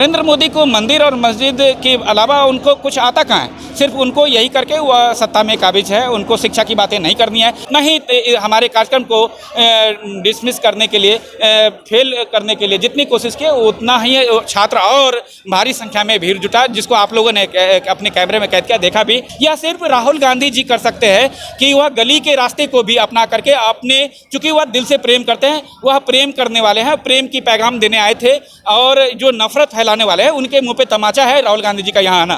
नरेंद्र मोदी को मंदिर और मस्जिद के अलावा उनको कुछ आता कहाँ है। सिर्फ उनको यही करके वह सत्ता में काबिज है। उनको शिक्षा की बातें नहीं करनी है, न ही हमारे कार्यक्रम को डिसमिस करने के लिए, फेल करने के लिए जितनी कोशिश की उतना ही छात्र और भारी संख्या में भीड़ जुटा, जिसको आप लोगों ने अपने कैमरे में कैद किया, देखा भी। यह सिर्फ राहुल गांधी जी कर सकते हैं कि वह गली के रास्ते को भी अपना करके अपने, चूँकि वह दिल से प्रेम करते हैं, वह प्रेम करने वाले हैं, प्रेम की पैगाम देने आए थे। और जो नफरत फैलाने वाले हैं उनके मुंह पे तमाचा है राहुल गांधी जी का यहाँ आना।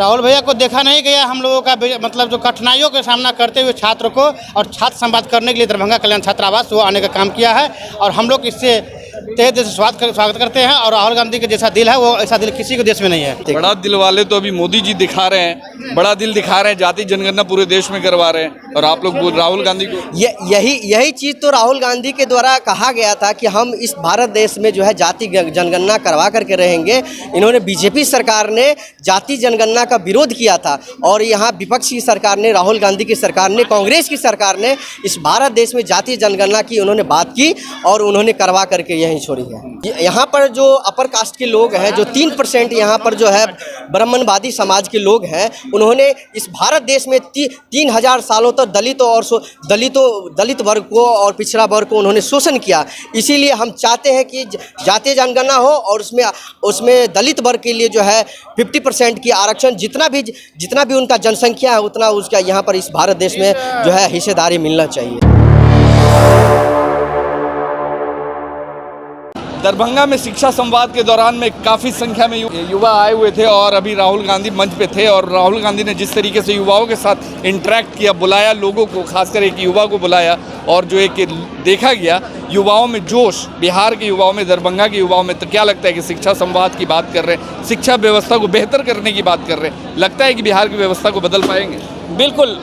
राहुल भैया को देखा नहीं गया हम लोगों का मतलब जो कठिनाइयों का सामना करते हुए छात्र को और छात्र संवाद करने के लिए दरभंगा कल्याण छात्रावास वो आने का काम किया है। और हम लोग इससे तहे दिल से स्वागत करते हैं। और राहुल गांधी के जैसा दिल है, वो ऐसा दिल किसी के देश में नहीं है। बड़ा दिल वाले तो अभी मोदी जी दिखा रहे हैं, बड़ा दिल दिखा रहे हैं, जाति जनगणना पूरे देश में करवा रहे हैं। और आप लोग राहुल गांधी को यही चीज़ तो राहुल गांधी के द्वारा कहा गया था कि हम इस भारत देश में जो है जाति जनगणना करवा करके रहेंगे। इन्होंने बीजेपी सरकार ने जाति जनगणना का विरोध किया था और यहाँ विपक्ष की सरकार ने, राहुल गांधी की सरकार ने, कांग्रेस की सरकार ने इस भारत देश में जाति जनगणना की उन्होंने बात की और उन्होंने करवा करके यहीं छोड़ी है। यहाँ पर जो अपर कास्ट के लोग हैं, जो 3% यहाँ पर जो है ब्राह्मणवादी समाज के लोग हैं, उन्होंने इस भारत देश में 3000 सालों तक दलित वर्ग को और पिछड़ा वर्ग को उन्होंने शोषण किया। इसीलिए हम चाहते हैं कि जातीय जनगणना हो और उसमें दलित वर्ग के लिए जो है 50% की आरक्षण, जितना भी उनका जनसंख्या है उतना उसका यहाँ पर इस भारत देश में जो है हिस्सेदारी मिलना चाहिए। दरभंगा में शिक्षा संवाद के दौरान में काफ़ी संख्या में युवा आए हुए थे और अभी राहुल गांधी मंच पे थे। और राहुल गांधी ने जिस तरीके से युवाओं के साथ इंटरेक्ट किया, बुलाया लोगों को, खासकर एक युवा को बुलाया, और जो एक देखा गया युवाओं में जोश, बिहार के युवाओं में, दरभंगा के युवाओं में, तो क्या लगता है कि शिक्षा संवाद की बात कर रहे हैं, शिक्षा व्यवस्था को बेहतर करने की बात कर रहे हैं, लगता है कि बिहार की व्यवस्था को बदल पाएंगे? बिल्कुल।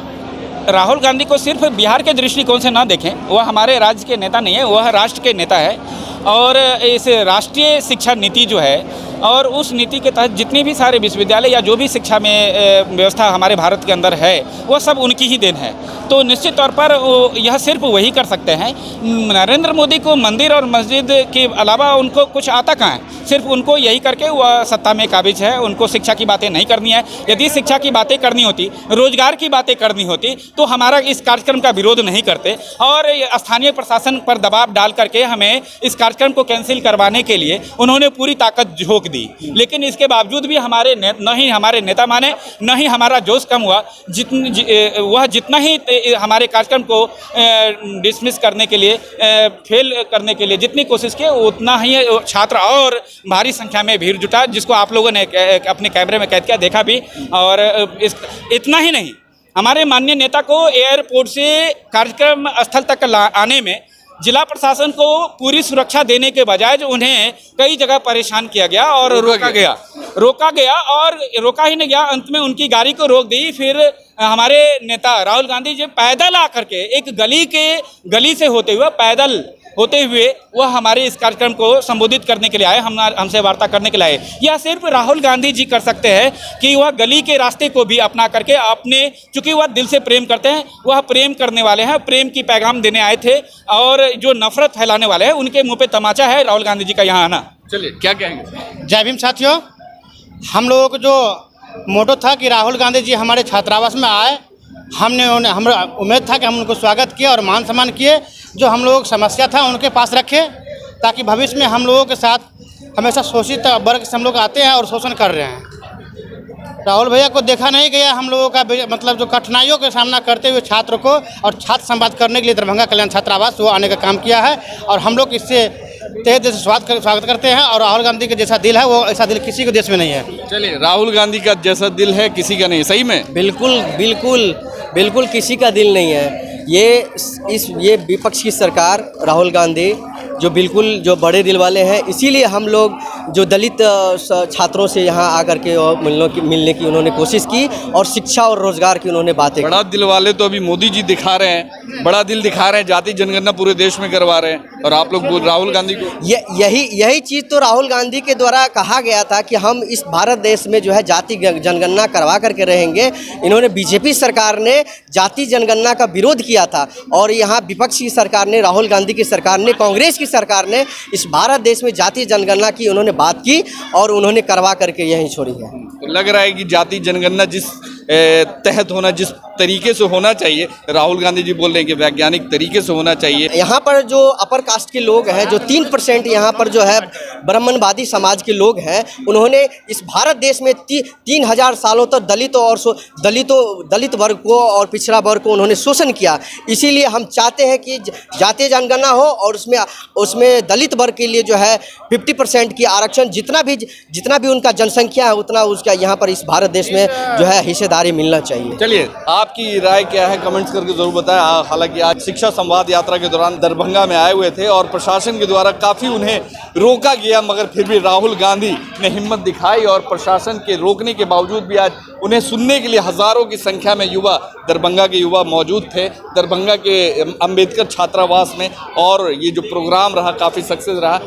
राहुल गांधी को सिर्फ बिहार के दृष्टिकोण से ना देखें, वह हमारे राज्य के नेता नहीं है, वह राष्ट्र के नेता है। और इस राष्ट्रीय शिक्षा नीति जो है, और उस नीति के तहत जितने भी सारे विश्वविद्यालय या जो भी शिक्षा में व्यवस्था हमारे भारत के अंदर है, वह सब उनकी ही देन है। तो निश्चित तौर पर यह सिर्फ वही कर सकते हैं। नरेंद्र मोदी को मंदिर और मस्जिद के अलावा उनको कुछ आता कहाँ है। सिर्फ उनको यही करके वह सत्ता में काबिज है। उनको शिक्षा की बातें नहीं करनी है। यदि शिक्षा की बातें करनी होती, रोजगार की बातें करनी होती, तो हमारा इस कार्यक्रम का विरोध नहीं करते और स्थानीय प्रशासन पर दबाव डाल करके हमें इस कार्यक्रम को कैंसिल करवाने के लिए उन्होंने पूरी ताकत झोंक दी। लेकिन इसके बावजूद भी न ही हमारे नेता माने, न ही हमारा जोश कम हुआ। वह जितना ही हमारे कार्यक्रम को डिसमिस करने के लिए, फेल करने के लिए जितनी कोशिश की उतना ही छात्र और भारी संख्या में भीड़ जुटा, जिसको आप लोगों ने अपने कैमरे में कैद किया, देखा भी। और इतना ही नहीं, हमारे माननीय नेता को एयरपोर्ट से कार्यक्रम स्थल तक आने में जिला प्रशासन को पूरी सुरक्षा देने के बजाय जो उन्हें कई जगह परेशान किया गया और रोका गया और रोका ही नहीं गया, अंत में उनकी गाड़ी को रोक दी। फिर हमारे नेता राहुल गांधी जी पैदल आकर के एक गली से होते हुए वह हमारे इस कार्यक्रम को संबोधित करने के लिए आए, हमसे वार्ता करने के लिए आए। यह सिर्फ राहुल गांधी जी कर सकते हैं कि वह गली के रास्ते को भी अपना करके अपने, चूँकि वह दिल से प्रेम करते हैं, वह प्रेम करने वाले हैं, प्रेम की पैगाम देने आए थे। और जो नफरत फैलाने वाले हैं उनके मुँह पे तमाचा है राहुल गांधी जी का यहाँ आना। चलिए, क्या कहेंगे? जय भीम साथियों, हम लोगों को जो मोटो था कि राहुल गांधी जी हमारे छात्रावास में आए, हमारा उम्मीद था कि हम उनको स्वागत किए और मान सम्मान किए। जो हम लोगों की समस्या था उनके पास रखे, ताकि भविष्य में हम लोगों के साथ हमेशा शोषित वर्ग से हम लोग आते हैं और शोषण कर रहे हैं। राहुल भैया को देखा नहीं गया हम लोगों का मतलब जो कठिनाइयों का सामना करते हुए छात्र को और छात्र संवाद करने के लिए दरभंगा कल्याण छात्रावास वो आने का काम किया है। और हम लोग इससे तहे दिल से स्वागत करते हैं। और राहुल गांधी के जैसा दिल है, वो ऐसा दिल किसी के देश में नहीं है। चलिए, राहुल गांधी का जैसा दिल है किसी का नहीं, सही में? बिल्कुल किसी का दिल नहीं है। ये विपक्ष की सरकार, राहुल गांधी जो जो बड़े दिल वाले हैं, इसीलिए हम लोग जो दलित छात्रों से यहाँ आकर के मिलने की उन्होंने कोशिश की और शिक्षा और रोजगार की उन्होंने बातें की। बड़ा दिल वाले तो अभी मोदी जी दिखा रहे हैं, बड़ा दिल दिखा रहे हैं, जाति जनगणना पूरे देश में करवा रहे हैं। और आप लोग राहुल गांधी को यही चीज़ तो राहुल गांधी के द्वारा कहा गया था कि हम इस भारत देश में जो है जाति जनगणना करवा करके रहेंगे। इन्होंने बीजेपी सरकार ने जाति जनगणना का विरोध किया था और यहाँ विपक्ष की सरकार ने, राहुल गांधी की सरकार ने, कांग्रेस की सरकार ने इस भारत देश में जातीय जनगणना की उन्होंने बात की और उन्होंने करवा करके यहीं छोड़ी है। तो लग रहा है कि जाति जनगणना जिस तहत होना, जिस तरीके से होना चाहिए, राहुल गांधी जी बोल रहे हैं कि वैज्ञानिक तरीके से होना चाहिए। यहाँ पर जो अपर कास्ट के लोग हैं, जो 3% यहाँ पर जो है ब्राह्मणवादी समाज के लोग हैं, उन्होंने इस भारत देश में 3000 सालों तक दलित वर्ग को और पिछड़ा वर्ग को उन्होंने शोषण किया। इसीलिए हम चाहते हैं कि जातीय जनगणना हो और उसमें दलित वर्ग के लिए जो है 50% की आरक्षण, जितना भी उनका जनसंख्या है उतना उसका यहाँ पर इस भारत देश में जो है हिस्सेदारी मिलना चाहिए। चलिए, आपकी राय क्या है कमेंट्स करके जरूर बताएं। हालांकि आज शिक्षा संवाद यात्रा के दौरान दरभंगा में आए हुए थे और प्रशासन के द्वारा काफ़ी उन्हें रोका गया, मगर फिर भी राहुल गांधी ने हिम्मत दिखाई और प्रशासन के रोकने के बावजूद भी आज उन्हें सुनने के लिए हज़ारों की संख्या में दरभंगा के युवा मौजूद थे, दरभंगा के अंबेडकर छात्रावास में। और ये जो प्रोग्राम रहा काफ़ी सक्सेस रहा।